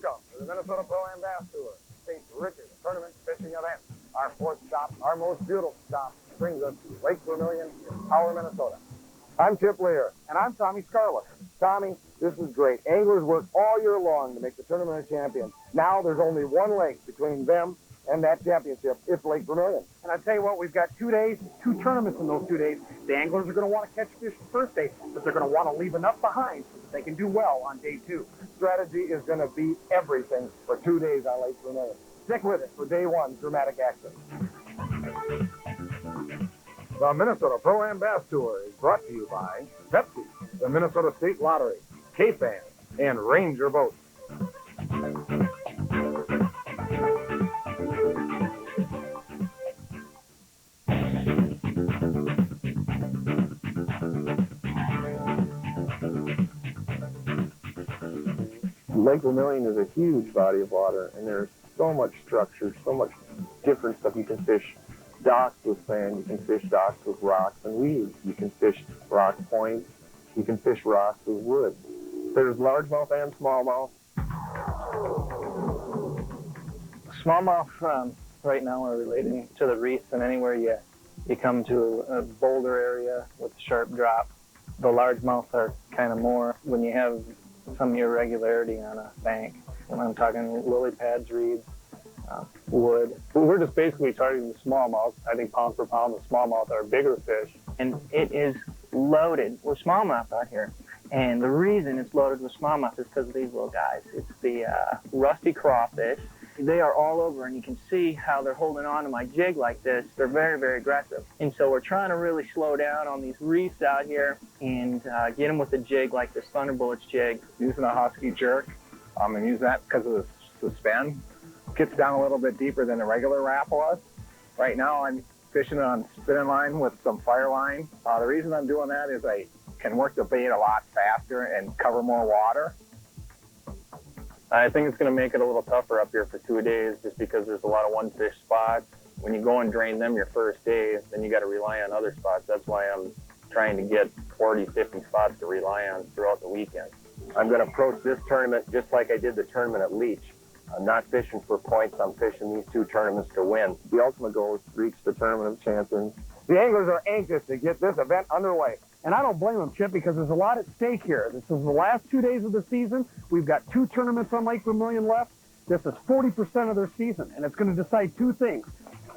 Welcome to the Minnesota Pro-Am Bass Tour, the state's richest tournament fishing event. Our fourth stop, our most beautiful stop, brings us to Lake Vermilion in Power, Minnesota. I'm Chip Lear. And I'm Tommy Scarlett. Tommy, this is great. Anglers work all year long to make the Tournament of Champions. Now there's only one lake between them and that championship. It's Lake Vermilion. And I tell you what, we've got 2 days, 2 tournaments in those 2 days. The anglers are going to want to catch fish the first day, but they're going to want to leave enough behind so that they can do well on day 2. Strategy is going to be everything for 2 days on Lake Vermilion. Stick with it for day 1, dramatic action. The Minnesota Pro-Am Bass Tour is brought to you by Pepsi, the Minnesota State Lottery, K-Fan, and Ranger Boats. Lake Vermilion is a huge body of water, and there's so much structure, so much different stuff. You can fish docks with sand, you can fish docks with rocks and weeds, you can fish rock points, you can fish rocks with wood. There's largemouth and smallmouth. Smallmouth right now are relating to the reefs, and anywhere you come to a boulder area with a sharp drop. The largemouth are kind of more when you have some irregularity on a bank. When I'm talking lily pads, reeds, wood. We're just basically targeting the smallmouth. I think pound for pound, the smallmouth are bigger fish. And it is loaded with smallmouth out here. And the reason it's loaded with smallmouth is because of these little guys. It's the rusty crawfish. They are all over, and you can see how they're holding on to my jig like this. They're very, very aggressive. And so we're trying to really slow down on these reefs out here and get them with a jig like this Thunderbullets jig. Using a Husky jerk, and use that because of the spin. Gets down a little bit deeper than the regular wrap was. Right now I'm fishing on spinning line with some fire line. The reason I'm doing that is I can work the bait a lot faster and cover more water. I think it's going to make it a little tougher up here for 2 days just because there's a lot of one fish spots. When you go and drain them your first day, then you got to rely on other spots. That's why I'm trying to get 40, 50 spots to rely on throughout the weekend. I'm going to approach this tournament just like I did the tournament at Leech. I'm not fishing for points, I'm fishing these 2 tournaments to win. The ultimate goal is to reach the Tournament of Champions. The anglers are anxious to get this event underway. And I don't blame them, Chip, because there's a lot at stake here. This is the last 2 days of the season. We've got 2 tournaments on Lake Vermilion left. This is 40% of their season, and it's going to decide 2 things.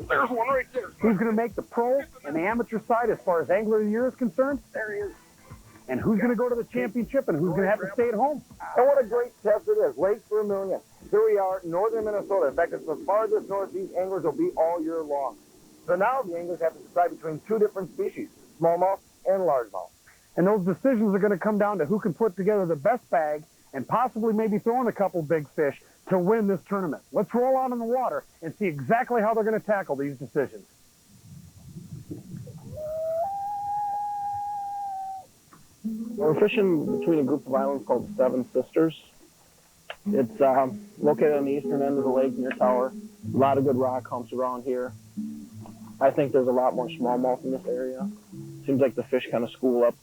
There's one right there. Who's going to make the pro and the amateur side as far as Angler of the Year is concerned? There he is. And who's going to go to the championship and who's going to have to stay at home? And what a great test it is. Lake Vermilion. Here we are, northern Minnesota. In fact, it's the farthest north these anglers will be all year long. So now the anglers have to decide between 2 different species, smallmouth and largemouth. And those decisions are going to come down to who can put together the best bag and possibly maybe throw in a couple big fish to win this tournament. Let's roll out in the water and see exactly how they're going to tackle these decisions. We're fishing between a group of islands called Seven Sisters. It's located on the eastern end of the lake near Tower. A lot of good rock humps around here. I think there's a lot more smallmouth in this area. Seems like the fish kind of school up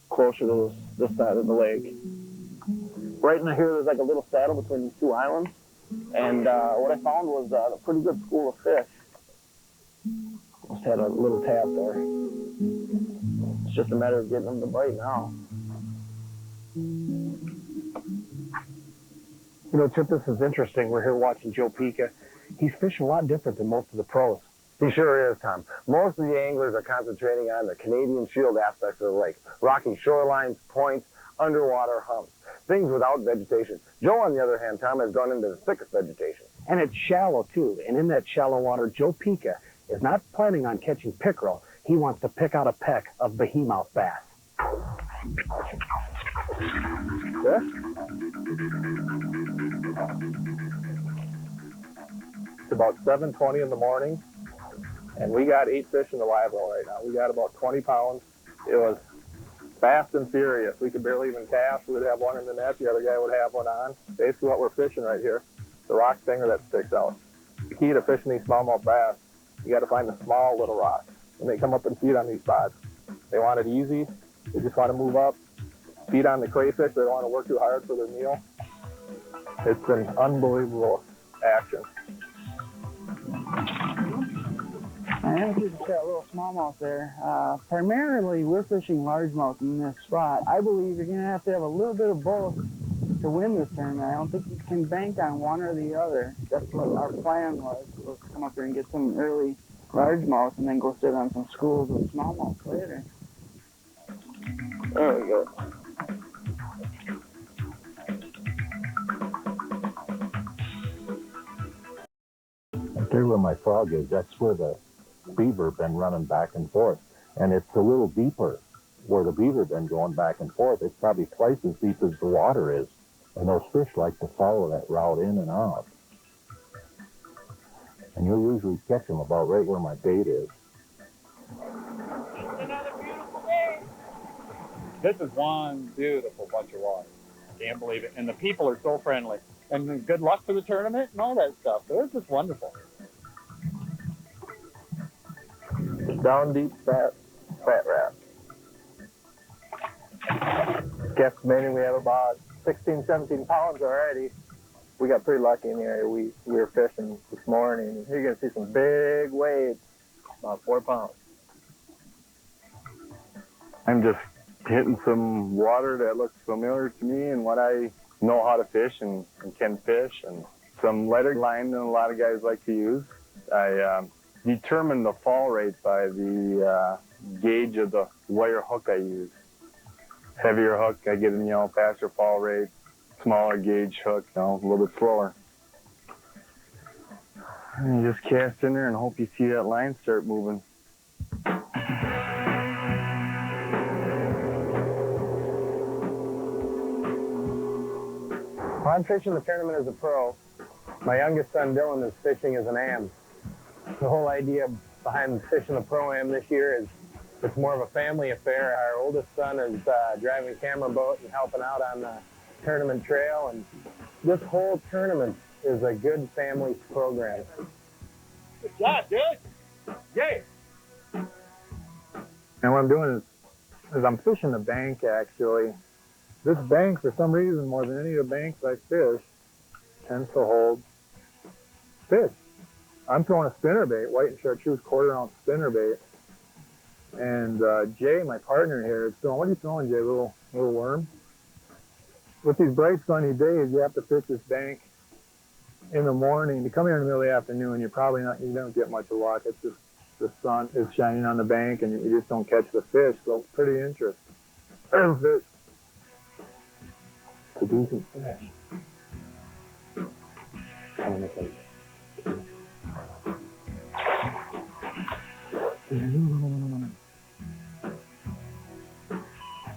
closer to this side of the lake. Right in here, there's like a little saddle between these 2 islands. And what I found was a pretty good school of fish. Just had a little tap there. It's just a matter of getting them to bite now. You know, Chip, this is interesting. We're here watching Joe Pica. He's fishing a lot different than most of the pros. He sure is, Tom. Most of the anglers are concentrating on the Canadian Shield aspects of the lake. Rocky shorelines, points, underwater humps, things without vegetation. Joe, on the other hand, Tom, has gone into the thickest vegetation. And it's shallow, too. And in that shallow water, Joe Pica is not planning on catching pickerel. He wants to pick out a peck of behemoth bass. This? It's about 7:20 in the morning, and we got 8 fish in the live well right now. We got about 20 pounds. It was fast and furious. We could barely even cast. We would have one in the net, the other guy would have one on. Basically what we're fishing right here, the rock stinger that sticks out. The key to fishing these smallmouth bass, you got to find the small little rocks. When they come up and feed on these spots, they want it easy. They just want to move up, feed on the crayfish. They don't want to work too hard for their meal. It's an unbelievable action. I am just got a little smallmouth there. Primarily, we're fishing largemouth in this spot. I believe you're going to have a little bit of both to win this tournament. I don't think you can bank on one or the other. That's what our plan was to come up here and get some early largemouth and then go sit on some schools of smallmouth later. There we go. Right there where my frog is, that's where the beaver been running back and forth. And it's a little deeper where the beaver been going back and forth. It's probably twice as deep as the water is. And those fish like to follow that route in and out. And you'll usually catch them about right where my bait is. Another beautiful day. This is one beautiful bunch of water. Can't believe it. And the people are so friendly. And good luck for the tournament and all that stuff. So it's just wonderful. Down deep, fat rat. Guesstimating we have about 16, 17 pounds already. We got pretty lucky in the area. We were fishing this morning. You're going to see some big waves, about 4 pounds. I'm just hitting some water that looks familiar to me and what I know how to fish and can fish, and some lighter line than a lot of guys like to use. I determine the fall rate by the gauge of the wire hook I use. Heavier hook, I get a faster fall rate. Smaller gauge hook, a little bit slower. And you just cast in there and hope you see that line start moving. I'm fishing the tournament as a pro. My youngest son, Dylan, is fishing as an AM. The whole idea behind fishing the Pro-Am this year is it's more of a family affair. Our oldest son is driving a camera boat and helping out on the tournament trail, and this whole tournament is a good family program. Good job, dude. Yay. And what I'm doing is I'm fishing the bank, actually. This bank, for some reason, more than any of the banks I fish, tends to hold fish. I'm throwing a spinnerbait, white and chartreuse quarter-ounce spinnerbait. And Jay, my partner here, is throwing, what are you throwing, Jay, little worm? With these bright sunny days, you have to fish this bank in the morning. You come here in the middle of the afternoon, you don't get much of luck. It's just the sun is shining on the bank and you just don't catch the fish. So it's pretty interesting. There's fish. It's a decent fish.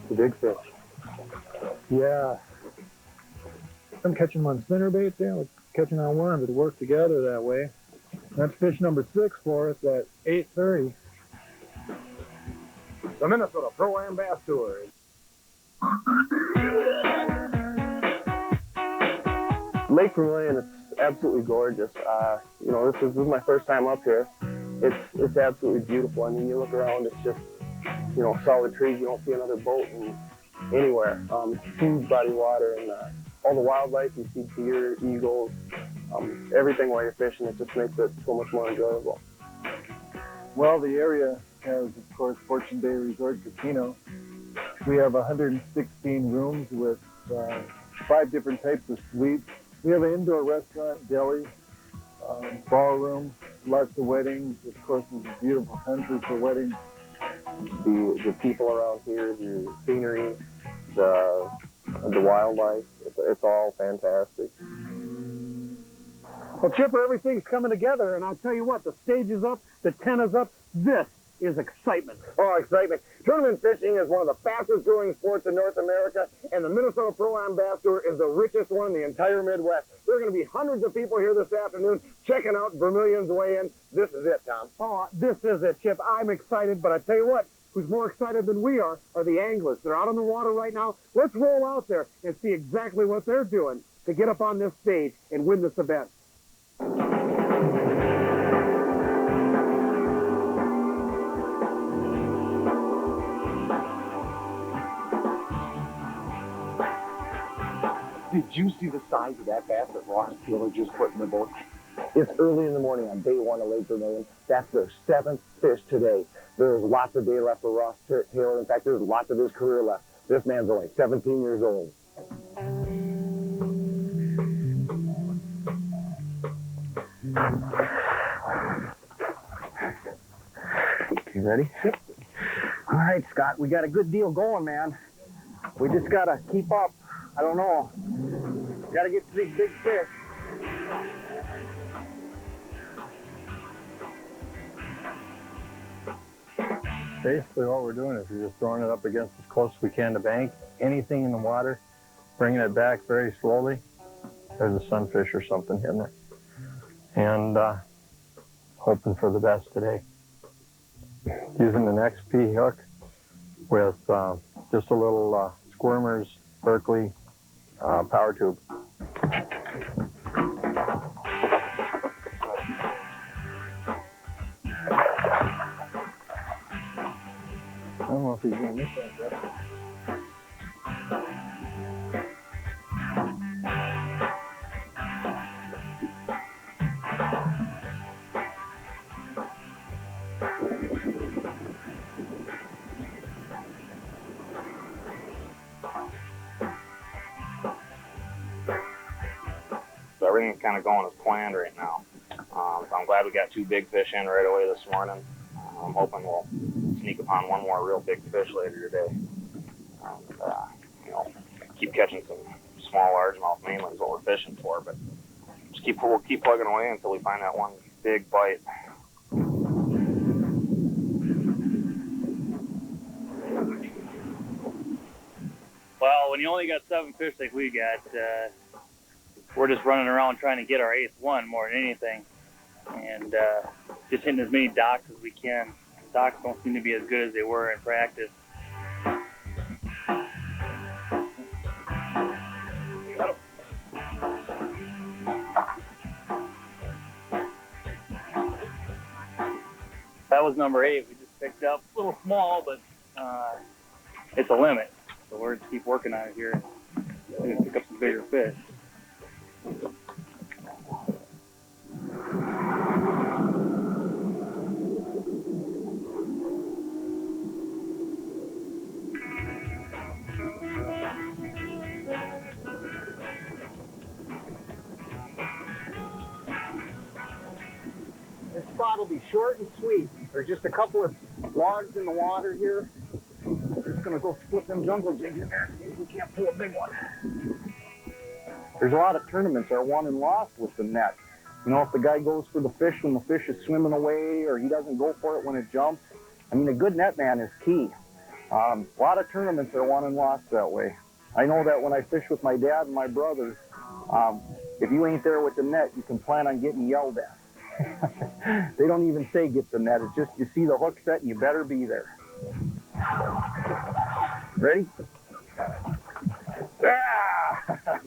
It's a big fish. Yeah. I'm catching them on spinnerbait there, we're catching on worms. It works together that way. That's fish number 6 for us at 8:30. The Minnesota Pro-Am Bass Tour. Lake Vermilion is absolutely gorgeous. This is my first time up here. It's absolutely beautiful. I mean, you look around, it's just, solid trees. You don't see another boat anywhere. Huge body of water, and all the wildlife. You see deer, eagles, everything while you're fishing. It just makes it so much more enjoyable. Well, the area has, of course, Fortune Bay Resort Casino. We have 116 rooms with 5 different types of suites. We have an indoor restaurant, deli, ballroom, lots of weddings. Of course, it's a beautiful country for weddings. The people around here, the scenery, the wildlife, it's all fantastic. Well, Chipper, everything's coming together, and I'll tell you what, the stage is up, the tent is up. This is excitement. Oh, excitement. Tournament fishing is one of the fastest growing sports in North America, and the Minnesota Pro-Am Bass Tour is the richest one in the entire Midwest. There are going to be hundreds of people here this afternoon checking out Vermilion's weigh-in. This is it, Tom. Oh, this is it, Chip. I'm excited, but I tell you what, who's more excited than we are the anglers. They're out on the water right now. Let's roll out there and see exactly what they're doing to get up on this stage and win this event. Did you see the size of that bass that Ross Taylor just put in the boat? It's early in the morning on day 1 of Lake Vermilion. That's their 7th fish today. There's lots of day left for Ross Taylor. In fact, there's lots of his career left. This man's only 17 years old. You ready? Yep. All right, Scott, we got a good deal going, man. We just got to keep up. I don't know. Got to get to these big fish. Basically what we're doing is we're just throwing it up against as close as we can to bank. Anything in the water, bringing it back very slowly. There's a sunfish or something in there. And hoping for the best today. Using an XP hook with just a little Squirmers Berkeley power tube. I don't know if he's going to miss that yet. So everything's kind of going as planned right now. So I'm glad we got 2 big fish in right away this morning. I'm hoping we'll sneak upon one more real big fish later today. You know, keep catching some small largemouth mainly is what we're fishing for, but just we'll keep plugging away until we find that one big bite. Well, when you only got 7 fish like we got, we're just running around trying to get our 8th one more than anything, and just hitting as many docks as we can. Docks don't seem to be as good as they were in practice. That was number 8. We just picked up a little small, but it's a limit. So we're going to keep working on it here and pick up some bigger fish. This spot will be short and sweet. There's just a couple of logs in the water here. We're just gonna go split them jungle jigs in there and see if we can't pull a big one. There's a lot of tournaments that are won and lost with the net. You know, if the guy goes for the fish when the fish is swimming away, or he doesn't go for it when it jumps. I mean, a good net man is key. A lot of tournaments are won and lost that way. I know that when I fish with my dad and my brothers, if you ain't there with the net, you can plan on getting yelled at. They don't even say get the net. It's just you see the hook set and you better be there. Ready? Ah!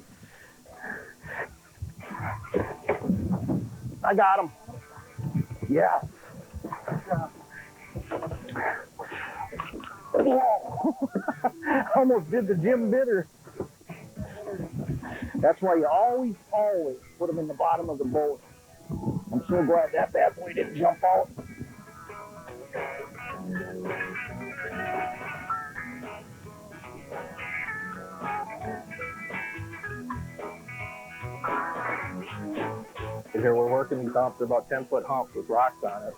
I got him. Yes. Whoa. Almost did the Jim Bitter. That's why you always put them in the bottom of the boat. I'm so glad that bad boy didn't jump out. Here we're working these humps. They're about 10-foot humps with rocks on it.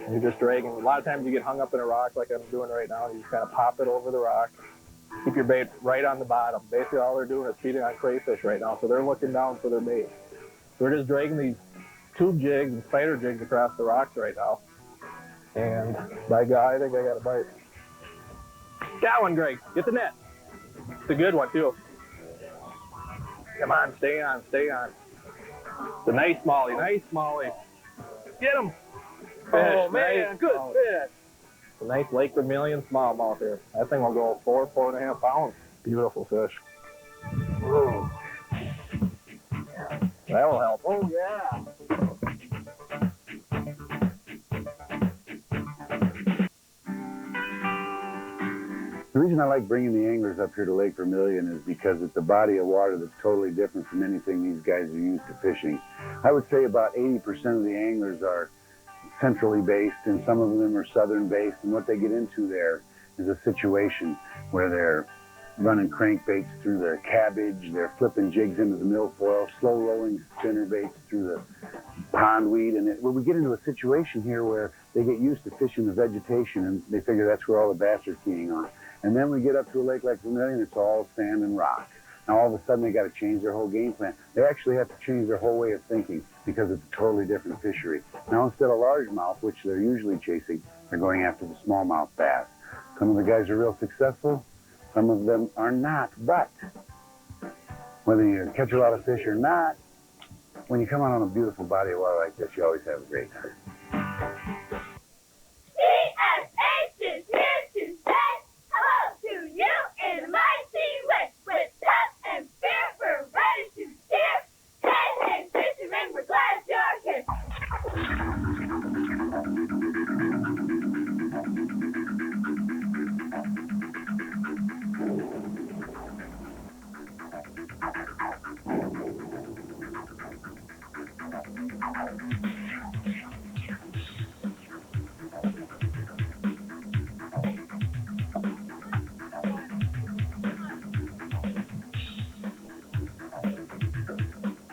And you're just dragging. A lot of times you get hung up in a rock like I'm doing right now. And you just kind of pop it over the rock. Keep your bait right on the bottom. Basically all they're doing is feeding on crayfish right now. So they're looking down for their bait. So we're just dragging these tube jigs and spider jigs across the rocks right now. And by God, I think I got a bite. Got one, Greg. Get the net. It's a good one, too. Come on, stay on, stay on. It's a nice smallie, nice smallie. Get him. Fish, Oh, man, nice good smallie. fish. It's a nice Lake Vermilion smallmouth here. That thing will go 4.5 pounds. Beautiful fish. Ooh. That will help. Oh, yeah. The reason I like bringing the anglers up here to Lake Vermilion is because it's a body of water that's totally different from anything these guys are used to fishing. I would say about 80% of the anglers are centrally based, and some of them are southern based, and what they get into there is a situation where they're running crankbaits through their cabbage, they're flipping jigs into the milfoil, slow rolling spinner baits through the pondweed, and when we get into a situation here where they get used to fishing the vegetation and they figure that's where all the bass are keying on. And then we get up to a lake like Vermilion, it's all sand and rock. Now all of a sudden they got to change their whole game plan. They actually have to change their whole way of thinking because it's a totally different fishery. Now instead of largemouth, which they're usually chasing, they're going after the smallmouth bass. Some of the guys are real successful, some of them are not, but whether you catch a lot of fish or not, when you come out on a beautiful body of water like this, you always have a great time.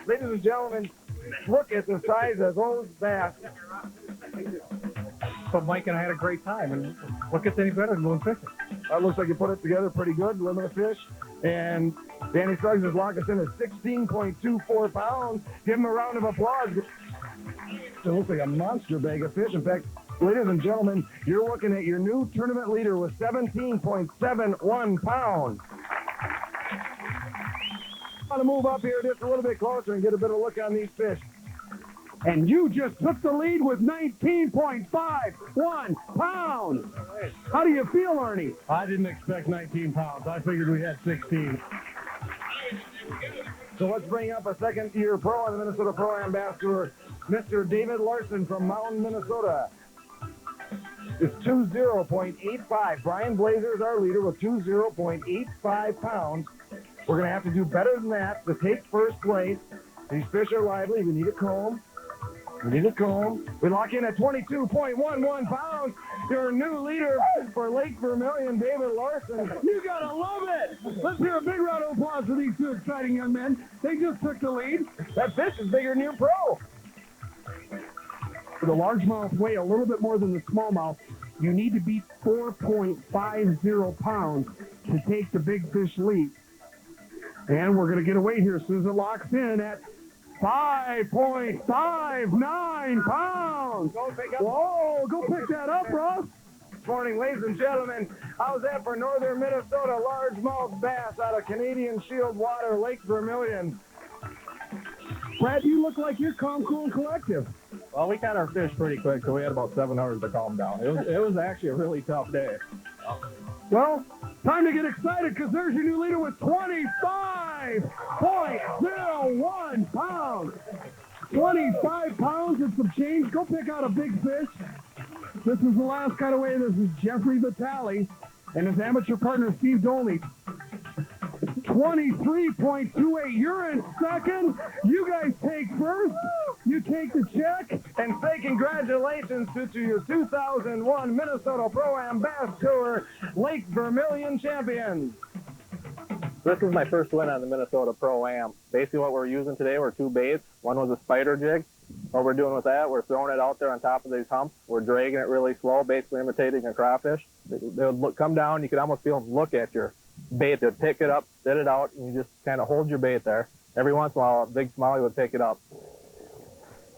Ladies and gentlemen, look at the size of those bass. So Mike and I had a great time, and what gets any better than going fishing? That looks like you put it together pretty good, limit of fish. And Danny Suggs has locked us in at 16.24 pounds. Give him a round of applause. It looks like a monster bag of fish. In fact, ladies and gentlemen, you're looking at your new tournament leader with 17.71 pounds. I'm going to move up here just a little bit closer and get a bit of a look on these fish. And you just took the lead with 19.51 pounds. How do you feel, Ernie? I didn't expect 19 pounds. I figured we had 16. So let's bring up a second-year pro on the Minnesota Pro-Am Bass Tour, Mr. David Larson from Mountain, Minnesota. It's 20.85. Brian Blazer is our leader with 20.85 pounds. We're going to have to do better than that to take first place. These fish are lively. We need a comb. We lock in at 22.11 pounds. Your new leader for Lake Vermilion, David Larson. You got to love it. Let's hear a big round of applause for these two exciting young men. They just took the lead. That fish is bigger than your pro. For the largemouth weigh a little bit more than the smallmouth. You need to beat 4.50 pounds to take the big fish lead. And we're going to get away here as soon as it locks in at 5.59 pounds. Whoa, go pick that up, Ross. This morning, ladies and gentlemen, how's that for northern Minnesota largemouth bass out of Canadian Shield Water, Lake Vermilion? Brad, you look like you're calm, cool, and collective. Well, we caught our fish pretty quick, so we had about 7 hours to calm down. It was actually a really tough day. Well, time to get excited because there's your new leader with 25.01 pounds. 25 pounds and some change. Go pick out a big fish. This is the last cutaway. This is Jeffrey Vitale and his amateur partner, Steve Dolney. 23.28. You're in second. You guys take first. You take the check. And say congratulations to your 2001 Minnesota Pro-Am Bass Tour Lake Vermilion champions. This is my first win on the Minnesota Pro-Am. Basically what we're using today were 2 baits. One was a spider jig. What we're doing with that, we're throwing it out there on top of these humps. We're dragging it really slow, basically imitating a crawfish. They would come down, you could almost feel them look at your bait. They'd pick it up, spit it out, and you just kind of hold your bait there. Every once in a while, a big smallie would pick it up.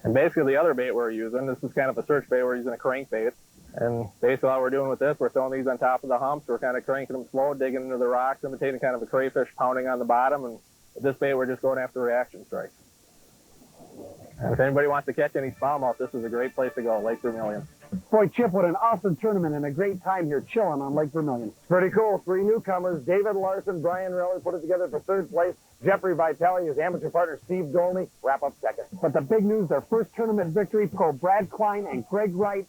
And basically the other bait we're using, this is kind of a search bait, we're using a crankbait. And basically all we're doing with this, we're throwing these on top of the humps, we're kind of cranking them slow, digging into the rocks, imitating kind of a crayfish pounding on the bottom, and with this bait we're just going after reaction strikes. And if anybody wants to catch any smallmouth, this is a great place to go, Lake Vermilion. Boy, Chip, what an awesome tournament and a great time here chilling on Lake Vermilion. Pretty cool. 3 newcomers, David Larson, Brian Reller put it together for 3rd place. Jeffrey Vitale, his amateur partner, Steve Dolney, wrap up 2nd. But the big news, their first tournament victory, pro Brad Cline and Greg Wright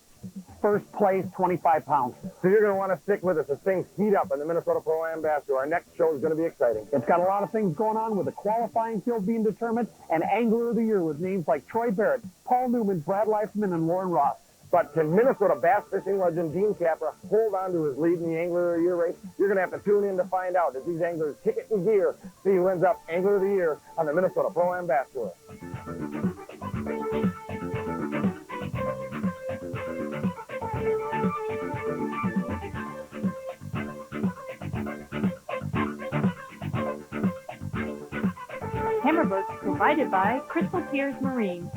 First place, 25 pounds. So you're going to want to stick with us as things heat up in the Minnesota Pro-Am Bass Show. Our next show is going to be exciting. It's got a lot of things going on with the qualifying field being determined and Angler of the Year with names like Troy Barrett, Paul Newman, Brad Leifman, and Lauren Ross. But can Minnesota bass fishing legend Dean Capra hold on to his lead in the Angler of the Year race? You're going to have to tune in to find out as these anglers kick it in gear. See who ends up Angler of the Year on the Minnesota Pro-Am Bass Tour. Hammer boats provided by Crystal Piers Marine.